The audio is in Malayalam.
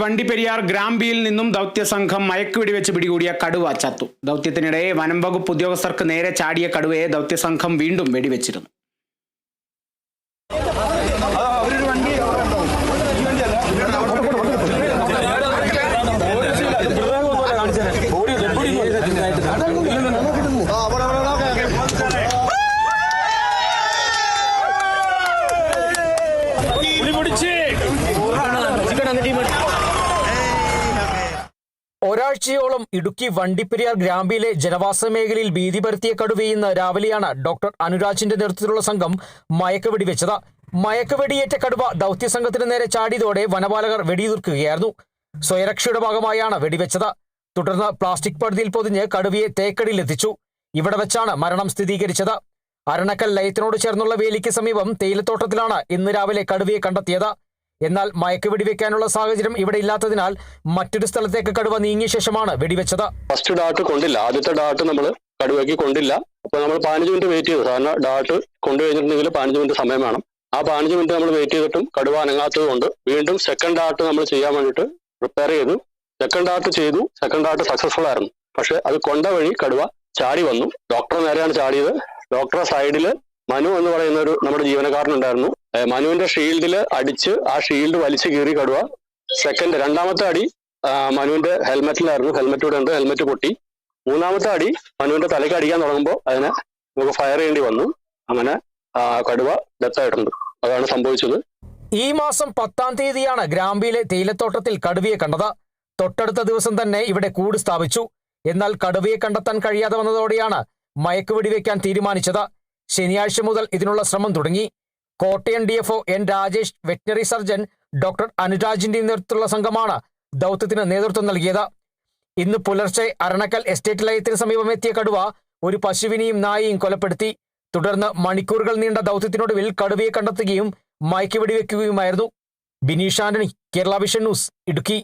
വണ്ടിപ്പെരിയാർ ഗ്രാമ്പിയിൽ നിന്നും ദൗത്യസംഘം മയക്കുവെടിവെച്ച് പിടികൂടിയ കടുവ ചത്തു. ദൗത്യത്തിനിടെ വനം വകുപ്പ് ഉദ്യോഗസ്ഥർക്ക് നേരെ ചാടിയ കടുവയെ ദൗത്യസംഘം വീണ്ടും വെടിവെച്ചിരുന്നു. ഒരാഴ്ചയോളം ഇടുക്കി വണ്ടിപ്പെരിയാർ ഗ്രാമ്പിയിലെ ജനവാസ മേഖലയിൽ ഭീതി പരത്തിയ കടുവയെ ഇന്ന് രാവിലെയാണ് ഡോക്ടർ അനുരാജിന്റെ നേതൃത്വത്തിലുള്ള സംഘം മയക്കുവെടിവെച്ചത്. മയക്കുവെടിയേറ്റ കടുവ ദൗത്യസംഘത്തിന് നേരെ ചാടിയതോടെ വനപാലകർ വെടിയുതിർക്കുകയായിരുന്നു. സ്വയരക്ഷയുടെ ഭാഗമായാണ് വെടിവെച്ചത്. തുടർന്ന് പ്ലാസ്റ്റിക് പടുതിയിൽ പൊതിഞ്ഞ് കടുവയെ തേക്കടിയിലെത്തിച്ചു. ഇവിടെ വെച്ചാണ് മരണം സ്ഥിരീകരിച്ചത്. അരണക്കൽ ലയത്തിനോട് ചേർന്നുള്ള വേലിക്ക് സമീപം തേയിലത്തോട്ടത്തിലാണ് ഇന്ന് രാവിലെ കടുവയെ കണ്ടെത്തിയത്. എന്നാൽ മയക്കുവെടിവെക്കാനുള്ള സാഹചര്യം ഇവിടെ ഇല്ലാത്തതിനാൽ മറ്റൊരു സ്ഥലത്തേക്ക് കടുവ നീങ്ങിയ ശേഷമാണ് വെടിവെച്ചത്. ഫസ്റ്റ് ഡാട്ട് കൊണ്ടില്ല, ആദ്യത്തെ ഡാട്ട് നമ്മൾ കടുവയ്ക്ക് കൊണ്ടില്ല. അപ്പൊ നമ്മൾ 15 മിനിറ്റ് വെയിറ്റ് ചെയ്തു. സാധാരണ ഡാട്ട് കൊണ്ടുകഴിഞ്ഞിട്ടുണ്ടെങ്കിൽ 15 മിനിറ്റ് സമയം വേണം. ആ 15 മിനിറ്റ് നമ്മൾ വെയിറ്റ് ചെയ്തിട്ടും കടുവ അനങ്ങാത്തത് കൊണ്ട് വീണ്ടും സെക്കൻഡ് ഡാട്ട് നമ്മൾ ചെയ്യാൻ വേണ്ടിയിട്ട് പ്രിപ്പയർ ചെയ്തു. സെക്കൻഡ് ഡാട്ട് ചെയ്തു. സെക്കൻഡ് ഡാട്ട് സക്സസ്ഫുൾ ആയിരുന്നു. പക്ഷെ അത് കൊണ്ട വഴി കടുവ ചാടി വന്നു. ഡോക്ടറെ നേരെയാണ് ചാടിയത്. ഡോക്ടറെ സൈഡിൽ മനു എന്ന് പറയുന്ന ഒരു നമ്മുടെ ജീവനക്കാരനുണ്ടായിരുന്നു. മനുവിന്റെ ഷീൽഡിൽ അടിച്ച് ആ ഷീൽഡ് വലിച്ചു കീറി കടുവ രണ്ടാമത്തെ അടി മനുവിന്റെ ഹെൽമെറ്റിലായിരുന്നു. ഹെൽമെറ്റ് ഇവിടെ ഉണ്ട്, ഹെൽമെറ്റ് പൊട്ടി. മൂന്നാമത്തെ അടി മനുവിന്റെ തലയ്ക്ക് അടിക്കാൻ തുടങ്ങുമ്പോൾ അതിനെ നമുക്ക് ഫയർ ചെയ്യേണ്ടി വന്നു. അങ്ങനെ കടുവ ഡെത്ത് ആയിട്ടുണ്ട്. അതാണ് സംഭവിച്ചത്. ഈ മാസം 10-ാം തീയതിയാണ് ഗ്രാമ്പിയിലെ തേയിലത്തോട്ടത്തിൽ കടുവയെ കണ്ടത്. തൊട്ടടുത്ത ദിവസം തന്നെ ഇവിടെ കൂട് സ്ഥാപിച്ചു. എന്നാൽ കടുവയെ കണ്ടെത്താൻ കഴിയാതെ വന്നതോടെയാണ് മയക്കുവെടിവെക്കാൻ തീരുമാനിച്ചത്. ശനിയാഴ്ച മുതൽ ഇതിനുള്ള ശ്രമം തുടങ്ങി. Kottayam DFO N Rajesh, veterinary surgeon doctor അനുരാജിന്റെ നേതൃത്വത്തിലുള്ള സംഘമാണ് ദൗത്യത്തിന് നേതൃത്വം നൽകിയത്. ഇന്ന് പുലർച്ചെ അരണക്കൽ എസ്റ്റേറ്റ് ലയത്തിന് സമീപം എത്തിയ കടുവ ഒരു പശുവിനെയും നായയും കൊലപ്പെടുത്തി. തുടർന്ന് മണിക്കൂറുകൾ നീണ്ട ദൗത്യത്തിനൊടുവിൽ കടുവയെ കണ്ടെത്തുകയും മയക്കുവെടിവെക്കുകയുമായിരുന്നു. Binish Antony, Kerala Vision News, Idukki.